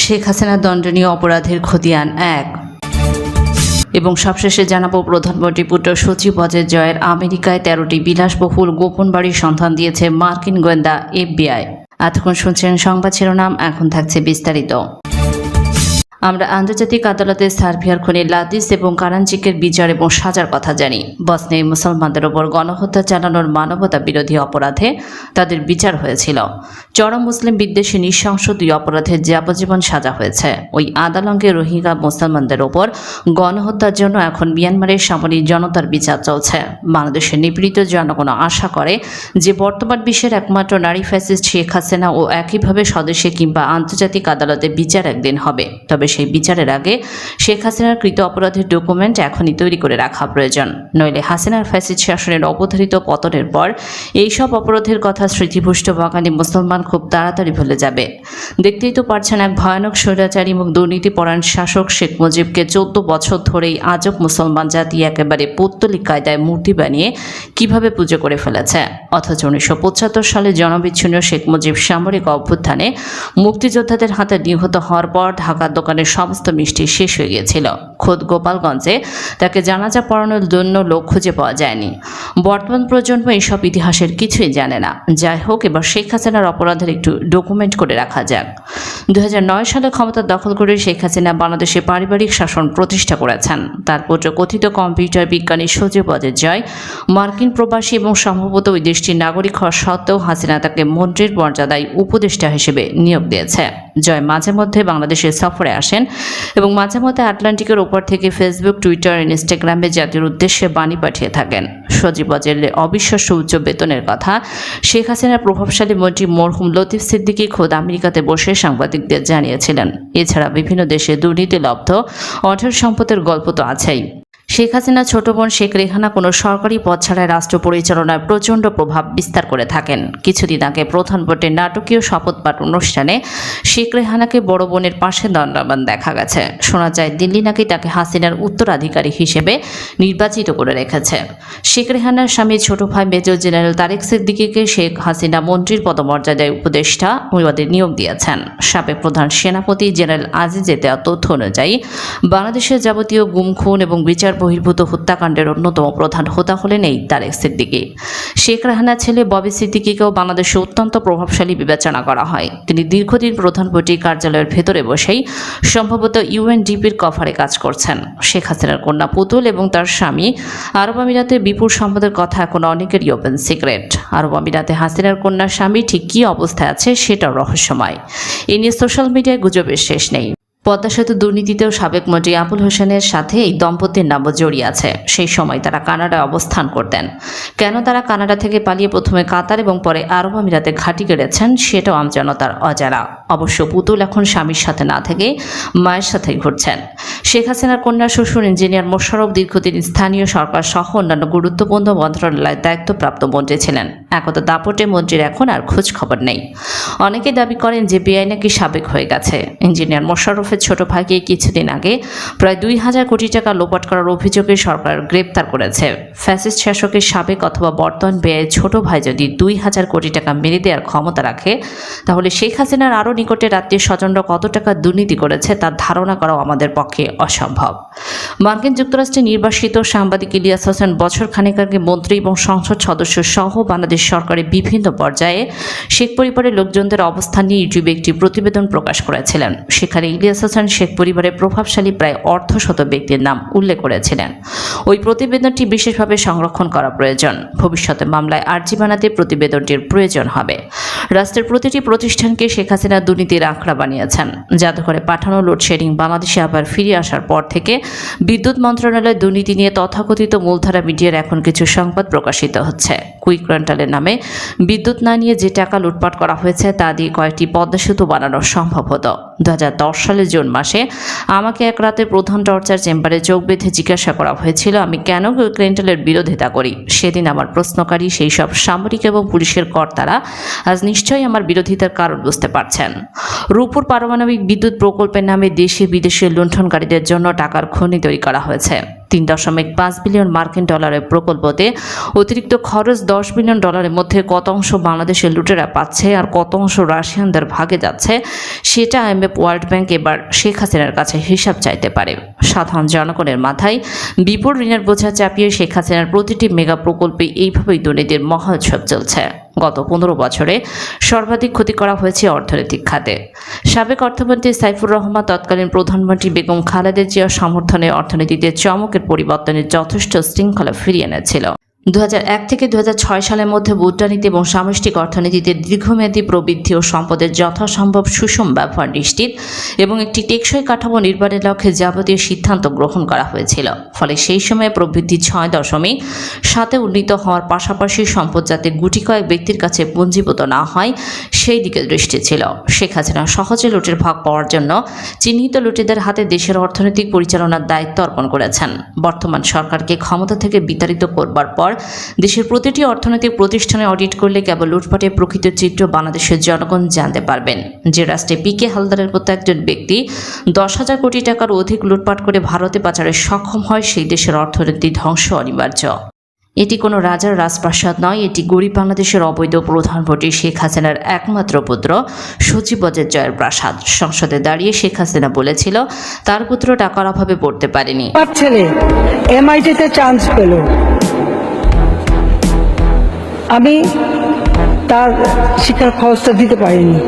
শেখ হাসিনা দণ্ডনীয় অপরাধের খতিয়ান ১ এবং সবশেষে জানাবো প্রধানমন্ত্রী পুত্র সচিব অজয় জয়ের আমেরিকায় ১৩টি বিলাসবহুল গোপন বাড়ির সন্ধান দিয়েছে মার্কিন গোয়েন্দা FBI। এতক্ষণ শুনছেন সংবাদ শিরোনাম, এখন থাকছে বিস্তারিত। আমরা আন্তর্জাতিক আদালতে সার্বিয়ার খুনি লাদিস এবং কারাঞ্চিকের বিচার এবং সাজার কথা জানি। বসনিয়ায় মুসলমানদের ওপর গণহত্যা চালানোর মানবতা বিরোধী অপরাধে তাদের বিচার হয়েছিল। চরম মুসলিম বিদ্বেষী নৃশংস দুই অপরাধে যাবজ্জীবন সাজা হয়েছে। ওই আদালতে রোহিঙ্গা মুসলমানদের ওপর গণহত্যার জন্য এখন মিয়ানমারের সামরিক জনতার বিচার চলছে। বাংলাদেশের নিপীড়িত জনগণ আশা করে যে বর্তমান বিশ্বের একমাত্র নারী ফ্যাসিস্ট শেখ হাসিনা ও একইভাবে স্বদেশে কিংবা আন্তর্জাতিক আদালতে বিচার একদিন হবে। তবে সেই বিচারের আগে শেখ হাসিনার কৃত অপরাধের ডকুমেন্ট এখনই তৈরি করে রাখা প্রয়োজন, নইলে হাসিনার ফ্যাসিস্ট শাসনের অবধারিত পতনের পর এইসব অপরাধের কথা স্মৃতিপুষ্ট বাঙালি মুসলমান খুব তাড়াতাড়ি ভুলে যাবে। দেখতেই তো পারছেন, এক ভয়ানক স্বৈরাচারী এবং দুর্নীতিপরায়ণ শাসক শেখ মুজিবকে 14 বছর ধরেই আজব মুসলমান জাতি একেবারে পৌত্তলিক কায়দায় মূর্তি বানিয়ে কিভাবে পুজো করে ফেলেছে। অথচ 1975 সালে জনবিচ্ছিন্ন শেখ মুজিব সামরিক অভ্যুত্থানে মুক্তিযোদ্ধাদের হাতে নিহত হওয়ার পর ঢাকার দোকানের সমস্ত মিষ্টি শেষ হয়ে গিয়েছিল। খোদ গোপালগঞ্জে তাকে জানাজা পড়ানোর জন্য লোক খুঁজে পাওয়া যায়নি। বর্তমান প্রজন্ম এইসব ইতিহাসের কিছুই জানে না। যাই হোক, এবার শেখ হাসিনার অপরাধের একটু ডকুমেন্ট করে রাখা যাক। 2009 সালে ক্ষমতা দখল করে শেখ হাসিনা বাংলাদেশে পারিবারিক শাসন প্রতিষ্ঠা করেছেন। তার পুত্র কথিত কম্পিউটার বিজ্ঞানী সচিব অজয় জয় মার্কিন প্রবাসী এবং সম্ভবত ওই দেশটির নাগরিক হওয়া সত্ত্বেও হাসিনা তাকে মন্ত্রীর মর্যাদায় উপদেষ্টা হিসেবে নিয়োগ দিয়েছে। জয় মাঝে মধ্যে বাংলাদেশের সফরে আসেন এবং মাঝে মধ্যে আটলান্টিকের ওপর থেকে ফেসবুক, টুইটার, ইনস্টাগ্রামে জাতির উদ্দেশ্যে বাণী পাঠিয়ে থাকেন। সচিব অজয়ের অবিশ্বাস্য উচ্চ বেতনের কথা শেখ হাসিনার প্রভাবশালী মন্ত্রী মরহুম লতিফ সিদ্দিকী খোদ আমেরিকাতে বসে সাংবাদিকদের জানিয়েছিলেন। এছাড়া বিভিন্ন দেশে দুর্নীতিলব্ধ অঢেল সম্পদের গল্প তো আছেই। শেখ হাসিনা ছোট বোন শেখ রেহানা কোনো সরকারি পদ ছাড়াই রাষ্ট্র পরিচালনায় প্রচণ্ড প্রভাব বিস্তার করে থাকেন। কিছুদিন আগে প্রধানমন্ত্রীর নাটকীয় শপথ পাঠ অনুষ্ঠানে শেখ রেহানাকে বড় বোনের পাশে দণ্ডায়মান দেখা গেছে। শোনা যায় দিল্লি নাকি তাকে হাসিনার উত্তরাধিকারী হিসেবে নির্বাচিত করে রেখেছে। শেখ রেহানার স্বামী ছোট ভাই মেজর জেনারেল তারেক সিদ্দিকীকে শেখ হাসিনা মন্ত্রীর পদমর্যাদায় উপদেষ্টা পদে নিয়োগ দিয়েছেন। সাবেক প্রধান সেনাপতি জেনারেল আজিজের দেওয়া তথ্য অনুযায়ী বাংলাদেশের যাবতীয় গুম, খুন এবং বিচার বহির্ভূত হত্যাকাণ্ডের অন্যতম প্রধান হোতা হলেন এই তারেক সিদ্দিকী। শেখ রেহানার ছেলে ববি সিদ্দিকীকেও বাংলাদেশে অত্যন্ত প্রভাবশালী বিবেচনা করা হয়। তিনি দীর্ঘদিন প্রধানমন্ত্রীর কার্যালয়ের ভেতরে বসেই সম্ভবত UNDP-র কভারে কাজ করছেন। শেখ হাসিনার কন্যা পুতুল এবং তার স্বামী আরব আমিরাতে বিপুল সম্পদের কথা এখন অনেকেরই ওপেন সিক্রেট। আরব আমিরাতে হাসিনার কন্যার স্বামী ঠিক কী অবস্থায় আছে সেটাও রহস্যময়। এ নিয়ে সোশ্যাল মিডিয়ায় গুজবের শেষ নেই। পদ্মা সেতু দুর্নীতিতেও সাবেক মন্ত্রী আবুল হোসেনের সাথে এই দম্পতির নামও জড়িয়ে আছে। সেই সময় তারা কানাডায় অবস্থান করতেন। কেন তারা কানাডা থেকে পালিয়ে প্রথমে কাতার এবং পরে আরব আমিরাতে ঘাঁটি গেড়েছেন সেটাও আমজনতার অজানা। অবশ্য পুতুল এখন স্বামীর সাথে না থেকে মায়ের সাথেই ঘুরছেন। শেখ হাসিনার কন্যা শ্বশুর ইঞ্জিনিয়ার মোশাররফ দীর্ঘদিন স্থানীয় সরকার সহ অন্যান্য গুরুত্বপূর্ণ মন্ত্রণালয়ের দায়িত্বপ্রাপ্ত মন্ত্রী ছিলেন। একদা দাপটে মন্ত্রীর এখন আর খোঁজ খবর নেই। অনেকে দাবি করেন যে বেআই নাকি সাবেক হয়ে গেছে। ইঞ্জিনিয়ার মোশাররফের ছোট ভাইকে কিছুদিন আগে প্রায় 2000 কোটি টাকা লোপাট করার অভিযোগে সরকার গ্রেপ্তার করেছে। ফ্যাসিস্ট শাসকের সাবেক অথবা বর্তমান বেআইয়ের ছোট ভাই যদি 2000 কোটি টাকা মেরে দেওয়ার ক্ষমতা রাখে, তাহলে শেখ হাসিনার আরও নিকটের আত্মীয় স্বজনরা কত টাকা দুর্নীতি করেছে তার ধারণা করাও আমাদের পক্ষে অসম্ভব। মার্কিন যুক্তরাষ্ট্রে নির্বাসিত সাংবাদিক ইলিয়াস হোসেন বছর খানেক আগে মন্ত্রী এবং সংসদ সদস্য সহ বাংলাদেশ সরকারের বিভিন্ন পর্যায়ে শেখ পরিবারের লোকজনদের অবস্থান নিয়ে ইউটিউবে একটি প্রতিবেদন প্রকাশ করেছিলেন। সেখানে ইলিয়াস হোসেন শেখ পরিবারের প্রভাবশালী প্রায় অর্ধশত ব্যক্তির নাম উল্লেখ করেছিলেন। ওই প্রতিবেদনটি বিশেষভাবে সংরক্ষণ করা প্রয়োজন। ভবিষ্যতে মামলায় আর্জি বানাতে প্রতিবেদনটির প্রয়োজন হবে। রাষ্ট্রের প্রতিটি প্রতিষ্ঠানকে শেখ হাসিনা দুর্নীতির আঁকড়া বানিয়েছেন। জাদুঘরে পাঠানো লোডশেডিং বাংলাদেশে আবার ফিরে আসার পর থেকে বিদ্যুৎ মন্ত্রণালয়ের দুর্নীতি নিয়ে তথাকথিত মূলধারা মিডিয়ার এখন কিছু সংবাদ প্রকাশিত হচ্ছে। কুইক রেন্টালের নামে বিদ্যুৎ না নিয়ে যে টাকা লুটপাট করা হয়েছে তা দিয়ে কয়েকটি পদ্মা সেতু বানানো সম্ভব হতো। 2010 সালের জুন মাসে আমাকে এক রাতে প্রধান টর্চার চেম্বারে চোখ বেঁধে জিজ্ঞাসা করা হয়েছিল আমি কেন কুইক রেন্টালের বিরোধিতা করি। সেদিন আমার প্রশ্নকারী সেই সব সামরিক এবং পুলিশের কর্তারা আজ নিশ্চয়ই আমার বিরোধিতার কারণ বুঝতে পারছেন। রূপপুর পারমাণবিক বিদ্যুৎ প্রকল্পের নামে দেশে বিদেশে লুণ্ঠনকারীদের জন্য টাকার খনি তৈরি করা হয়েছে। $3.5 বিলিয়ন মার্কিন ডলারের প্রকল্পতে অতিরিক্ত খরচ $10 বিলিয়ন মধ্যে কত অংশ বাংলাদেশের লুটেরা পাচ্ছে আর কত অংশ রাশিয়ানদের ভাগে যাচ্ছে সেটা IMF ওয়ার্ল্ড ব্যাংক এবার শেখ হাসিনার কাছে হিসাব চাইতে পারে। সাধারণ জনগণের মাথায় বিপুল ঋণের বোঝা চাপিয়ে শেখ হাসিনার প্রতিটি মেগা প্রকল্পে এইভাবেই দুর্নীতির মহোৎসব চলছে। গত 15 বছরে সর্বাধিক ক্ষতি করা হয়েছে অর্থনৈতিক খাতে। সাবেক অর্থমন্ত্রী সাইফুর রহমান তৎকালীন প্রধানমন্ত্রী বেগম খালেদা জিয়ার সমর্থনে অর্থনীতিতে চমকের পরিবর্তনের যথেষ্ট শৃঙ্খলা ফিরিয়ে এনেছিল। 2001 থেকে 2006 সালের মধ্যে মুদ্রানীতি এবং সামষ্টিক অর্থনীতিতে দীর্ঘমেয়াদী প্রবৃদ্ধি ও সম্পদের যথাসম্ভব সুষম ব্যবহার নিশ্চিত এবং একটি টেকসই কাঠামো নির্মাণের লক্ষ্যে যাবতীয় সিদ্ধান্ত গ্রহণ করা হয়েছিল। ফলে সেই সময়ে প্রবৃদ্ধি 6.7 উন্নীত হওয়ার পাশাপাশি সম্পদ যাতে গুটি কয়েক ব্যক্তির কাছে পুঞ্জীভূত না হয় সেই দিকে দৃষ্টি ছিল। শেখ হাসিনা সহজে লুটের ভাগ পাওয়ার জন্য চিহ্নিত লুটেদের হাতে দেশের অর্থনৈতিক পরিচালনার দায়িত্ব অর্পণ করেছেন। বর্তমান সরকারকে ক্ষমতা থেকে বিতাড়িত করবার পর দেশের প্রতিটি অর্থনৈতিক প্রতিষ্ঠানে অডিট করলে কেবল লুটপাটের প্রকৃত চিত্র বাংলাদেশের জনগণ জানতে পারবেন। যে রাষ্ট্রে PK হালদারের মতো একজন ব্যক্তি 10,000 কোটি টাকার অধিক লুটপাট করে ভারতে পাচারে সক্ষম হয়, সেই দেশের অর্থনীতি ধ্বংস অনিবার্য। এটি কোনো রাজার রাজপ্রাসাদ নয়, এটি গরিব বাংলাদেশের অবৈধ প্রধানমন্ত্রী শেখ হাসিনার একমাত্র পুত্র সচিব অজয় জয়ের প্রাসাদ। সংসদে দাঁড়িয়ে শেখ হাসিনা বলেছিল তার পুত্র টাকার অভাবে পড়তে পারেনি। ছেলে MIT-তে চান্স পেল, আমি তার শিক্ষার খরচটা দিতে পারিনি।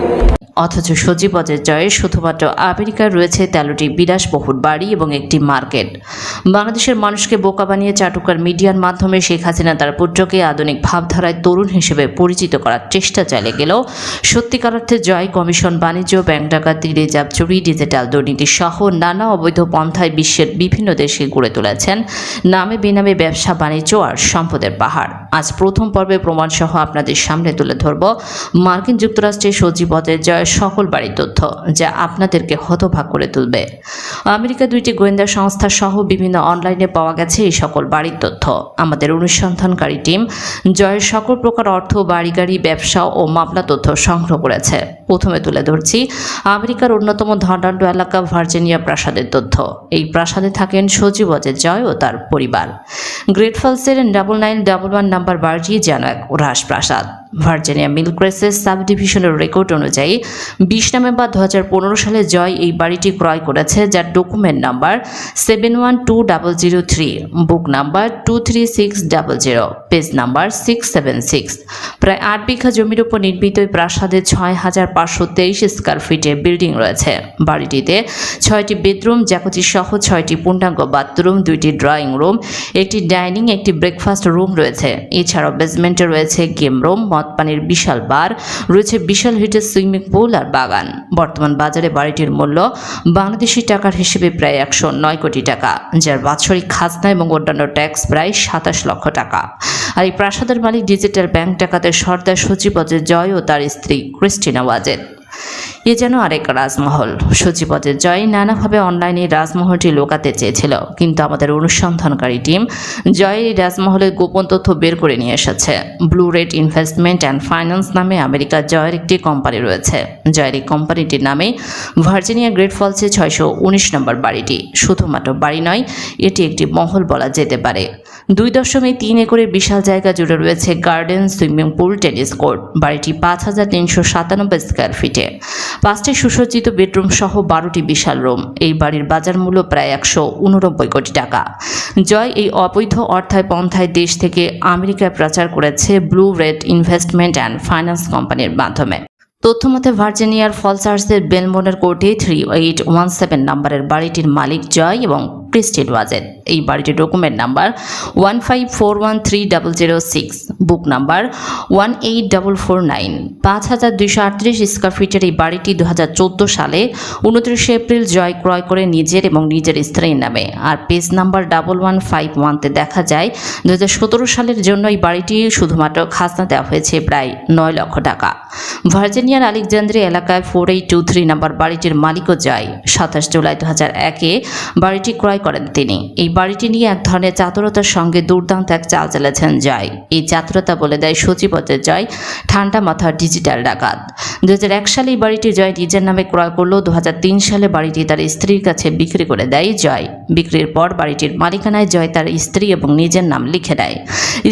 অথচ সচিব অজয় জয়ের শুধুমাত্র আমেরিকায় রয়েছে 13টি বিলাসবহুল বাড়ি এবং একটি মার্কেট। বাংলাদেশের মানুষকে বোকা বানিয়ে চাটুকার মিডিয়ার মাধ্যমে শেখ হাসিনা তার পুত্রকে আধুনিক ভাবধারায় তরুণ হিসেবে পরিচিত করার চেষ্টা চালিয়ে গেলেও সত্যিকার অর্থে জয় কমিশন, বাণিজ্য, ব্যাংক ডাকাতি, রিজার্ভ চুরি, ডিজিটাল দুর্নীতি সহ নানা অবৈধ পন্থায় বিশ্বের বিভিন্ন দেশে গড়ে তুলেছেন নামে বেনামে ব্যবসা বাণিজ্য আর সম্পদের পাহাড়। আজ প্রথম পর্বে প্রমাণসহ আপনাদের সামনে তুলে ধরব মার্কিন যুক্তরাষ্ট্রের সচিব অজয় জয়ের সকল বাড়ির তথ্য, যা আপনাদেরকে হতবাক করে তুলবে। আমেরিকা 2টি গোয়েন্দা সংস্থা সহ বিভিন্ন অনলাইনে পাওয়া গেছে এই সকল বাড়ির তথ্য। আমাদের অনুসন্ধানকারী টিম জয়ের সকল প্রকার অর্থ, বাড়ি গাড়ি, ব্যবসা ও মামলা তথ্য সংগ্রহ করেছে। প্রথমে তুলে ধরছি আমেরিকার অন্যতম ধনাঢ্য এলাকা ভার্জিনিয়া প্রাসাদের তথ্য। এই প্রাসাদে থাকেন সচিব অজয় জয় ও তার পরিবার। গ্রেট ফলসের 9911 নাম্বার বাড়িটি যেন এক রাজপ্রাসাদ। ভার্জিনিয়া মিলক্রেসের সাব ডিভিশনের রেকর্ড অনুযায়ী 20 নভেম্বর 2015 সালে জয় এই বাড়িটি ক্রয় করেছে, যার ডকুমেন্ট নাম্বার 712003, বুক নাম্বার 23600, পেজ নাম্বার 676। প্রায় 8 বিঘা জমির উপর নির্মিত এই প্রাসাদে 6523 স্কয়ার ফিটের বিল্ডিং রয়েছে। বাড়িটিতে 6টি বেডরুম, জ্যাকুজি সহ 6টি পূর্ণাঙ্গ বাথরুম, 2টি ড্রয়িং রুম, একটি ডাইনিং, একটি ব্রেকফাস্ট রুম রয়েছে। এছাড়াও বেসমেন্টে রয়েছে গেম রুম, মদ পানির বিশাল বার, রয়েছে বিশাল হিটের সুইমিং পুল আর বাগান। বর্তমান বাজারে বাড়িটির মূল্য বাংলাদেশি টাকার হিসেবে প্রায় 109 কোটি টাকা, যার বাৎসরিক খাজনা এবং অন্যান্য ট্যাক্স প্রায় 27 লক্ষ টাকা। আর এই প্রাসাদের মালিক ডিজিটাল ব্যাংক ডাকাতের সর্দার সচিব অজয় জয় ও তার স্ত্রী ক্রিস্টিনা ওয়াজেদ। এ যেন আরেক রাজমহল। সচিব অজয় জয় নানাভাবে অনলাইনে রাজমহলটি লোকাতে চেয়েছিল, কিন্তু আমাদের অনুসন্ধানকারী টিম জয়ের এই রাজমহলের গোপন তথ্য বের করে নিয়ে এসেছে। Blue red investment and finance নামে আমেরিকার জয়ের একটি কোম্পানি রয়েছে। জয়ের এই কোম্পানিটির নামে ভার্জিনিয়া গ্রেট ফলসে 619 নম্বর বাড়িটি শুধুমাত্র বাড়ি নয়, এটি একটি মহল বলা যেতে পারে। 2.3 একরের বিশাল জায়গা জুড়ে রয়েছে garden, swimming pool, tennis court. বাড়িটি 5397 স্কয়ার ফিটে, 5টি সুসজ্জিত বেডরুম সহ 12টি বিশাল রুম। এই বাড়ির বাজার মূল্য প্রায় 189 কোটি টাকা। জয় এই অবৈধ অর্থায় পন্থায় দেশ থেকে আমেরিকায় প্রচার করেছে blue red investment and finance কোম্পানির মাধ্যমে। তথ্যমতে ভার্জিনিয়ার ফলসার্সের বেলমোনের কোর্টে 3817 নম্বরের বাড়িটির মালিক জয় এবং ক্রিস্টিন ওয়াজেদ। এই বাড়িটির ডকুমেন্ট নাম্বার 1541306, বুক নাম্বার 18449। 5238 স্কয়ার ফিটের এই বাড়িটি 2014 সালে 29 এপ্রিল জয় ক্রয় করে নিজের এবং নিজের স্ত্রীর নামে। আর পেজ নাম্বার 1151-তে দেখা যায় 2017 সালের জন্য এই বাড়িটি শুধুমাত্র খাজনা দেওয়া হয়েছে প্রায় 9 লক্ষ টাকা। ভার্জিনিয়ার আলেকজান্দ্রিয়া এলাকায় 4823 নম্বর বাড়িটির মালিকও জয়। 27 জুলাই 2001-এ বাড়িটি ক্রয় ক্রয় করেন তিনি। এই বাড়িটি নিয়ে এক ধরনের চাতুরতার সঙ্গে দুর্দান্ত এক চাল চালাচ্ছেন জয়। এই চাতুরতা বলে দেয় সচিবদের জয় ঠান্ডা মাথার ডিজিটাল ডাকাত। 2001 সালে এই বাড়িটি জয় নিজের নামে ক্রয় করলেও 2003 সালে বাড়িটি তার স্ত্রীর কাছে বিক্রি করে দেয় জয়। বিক্রির পর বাড়িটির মালিকানায় জয় তার স্ত্রী এবং নিজের নাম লিখে দেয়।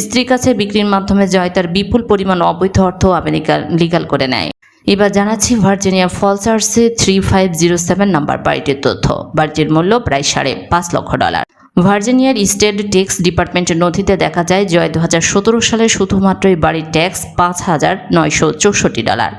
স্ত্রীর কাছে বিক্রির মাধ্যমে জয় তার বিপুল পরিমাণ অবৈধ অর্থ আমেরিকা লিগ্যাল করে নেয়। এবার জানাচ্ছি ভার্জিনিয়া ফলসার্সে 3507 নাম্বার বাড়িটির তথ্য। বাড়িটির মূল্য প্রায় $5.5 লক্ষ। ভার্জিনিয়ার স্টেট ট্যাক্স ডিপার্টমেন্টের নথিতে দেখা যায় জয় 2017 সালে শুধুমাত্র এই বাড়ির ট্যাক্স $5,964।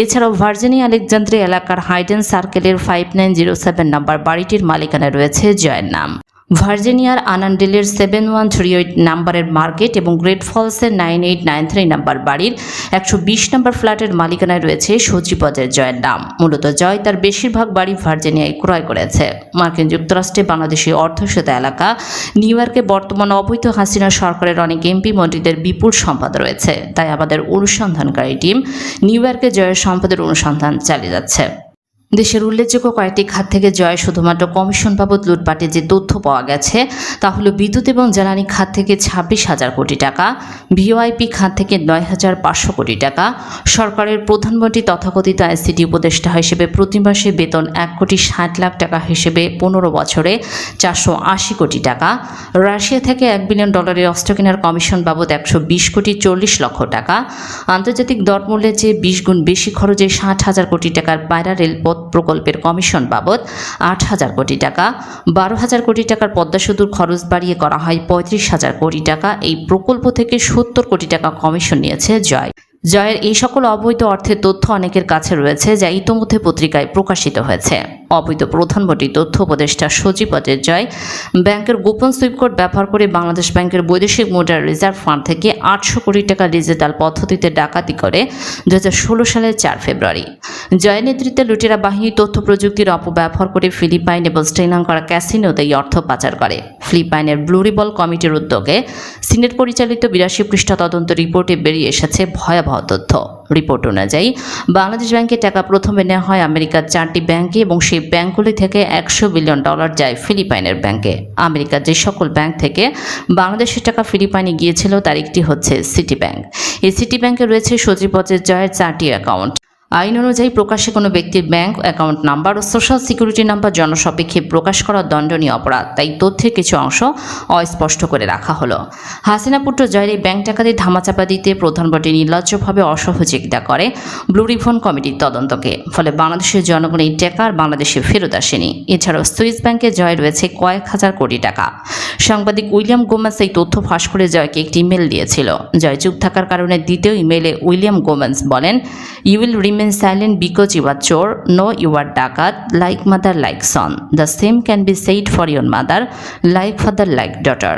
এছাড়াও ভার্জিনিয়া আলেকজান্দ্রিয়া এলাকার হাইডেন সার্কেলের 5907 নাম্বার বাড়িটির মালিকানায় রয়েছে জয়ের নাম। ভার্জিনিয়ার আনান্ডেলের 7138 নাম্বারের মার্কেট এবং গ্রেট ফলসের 9893 নাম্বার বাড়ির 120 নাম্বার ফ্ল্যাটের মালিকানায় রয়েছে সচিবদের জয়ের নাম। মূলত জয় তার বেশিরভাগ বাড়ি ভার্জিনিয়ায় ক্রয় করেছে। মার্কিন যুক্তরাষ্ট্রে বাংলাদেশি অর্ধশত এলাকা, নিউ ইয়র্কে বর্তমান অবৈধ হাসিনা সরকারের অনেক এমপি মন্ত্রীদের বিপুল সম্পদ রয়েছে। তাই আমাদের অনুসন্ধানকারী টিম নিউ ইয়র্কে জয়ের সম্পদের অনুসন্ধান চালিয়ে যাচ্ছে। দেশের উল্লেখযোগ্য কয়েকটি খাত থেকে জয় শুধুমাত্র কমিশন বাবদ লুটপাটে যে তথ্য পাওয়া গেছে তা হলো বিদ্যুৎ এবং জ্বালানি খাত থেকে 26,000 কোটি টাকা, ভিওআইপি খাত থেকে 9,500 কোটি টাকা, সরকারের প্রধানমন্ত্রী তথাকথিত আইসিটি উপদেষ্টা হিসেবে প্রতি মাসে বেতন 1,60,00,000 টাকা হিসেবে 15 বছরে 480 কোটি টাকা, রাশিয়া থেকে $1 বিলিয়ন অস্ত্র কেনার কমিশন বাবদ 120,40,00,000 টাকা, আন্তর্জাতিক দরমূল্যের চেয়ে 20 গুণ বেশি খরচে 60,000 কোটি টাকার পায়রা রেলপথ প্রকল্পের কমিশন বাবদ 8,000 কোটি টাকা, 12,000 কোটি টাকার পদ্মা সেতুর খরচ বাড়িয়ে করা হয় 35,000 কোটি টাকা। এই প্রকল্প থেকে 70 কোটি টাকা কমিশন নিয়েছে জয়। জয়ের এই সকল অবৈধ অর্থের তথ্য অনেকের কাছে রয়েছে, যা ইতোমধ্যে পত্রিকায় প্রকাশিত হয়েছে। অবৈধ প্রধানমন্ত্রী তথ্য উপদেষ্টা সচিবদের জয় ব্যাংকের গোপন সুইপ কোড ব্যবহার করে বাংলাদেশ ব্যাংকের বৈদেশিক মুদ্রা রিজার্ভ ফান্ড থেকে 800 কোটি টাকা ডিজিটাল পদ্ধতিতে ডাকাতি করে 2016 সালের 4 ফেব্রুয়ারি। জয়ের নেতৃত্বে লুটেরা বাহিনী তথ্য প্রযুক্তির অপব্যবহার করে ফিলিপাইন এবং শ্রীলঙ্কার ক্যাসিনোতে এই অর্থ পাচার করে। ফিলিপাইনের ব্লু রিবল কমিটির উদ্যোগে সিনেট পরিচালিত 82 পৃষ্ঠা তদন্ত রিপোর্টে বেরিয়ে এসেছে ভয়াবহ তথ্য। রিপোর্ট অনুযায়ী বাংলাদেশ ব্যাংকে টাকা প্রথমে নেওয়া হয় আমেরিকার 4টি ব্যাংকে এবং সেই ব্যাংকগুলি থেকে $100 বিলিয়ন যায় ফিলিপাইনের ব্যাংকে। আমেরিকার যে সকল ব্যাংক থেকে বাংলাদেশের টাকা ফিলিপাইনে গিয়েছিল তার একটি হচ্ছে সিটি ব্যাংক। এই সিটি ব্যাংকে রয়েছে সচিবদের জয়ের 4টি অ্যাকাউন্ট। আইন অনুযায়ী প্রকাশ্যে কোনো ব্যক্তির ব্যাংক অ্যাকাউন্ট নাম্বার ও সোশ্যাল সিকিউরিটি নাম্বার জনসাপেক্ষে প্রকাশ করা দণ্ডনীয় অপরাধ। তাই তথ্যের কিছু অংশ অস্পষ্ট করে রাখা হলো। হাসিনা পুত্র জয়ের এই ব্যাংক টাকাতে ধামাচাপা দিতে প্রধানমন্ত্রী নির্লজ্জভাবে অসহযোগিতা করে ব্লু রিবন কমিটির তদন্তকে। ফলে বাংলাদেশের জনগণ এই টাকা আর বাংলাদেশে ফেরত আসেনি। এছাড়াও সুইস ব্যাংকে জয় রয়েছে কয়েক হাজার কোটি টাকা। সাংবাদিক উইলিয়াম গোমেন্স এই তথ্য ফাঁস করে জয়কে একটি ইমেল দিয়েছিল। জয় চুপ থাকার কারণে দ্বিতীয় ইমেলে উইলিয়াম গোমেন্স বলেন, "You will remain silent because you are chore. No, you are dakat. Like mother, like son. The same can be said for your mother. Like father, like daughter."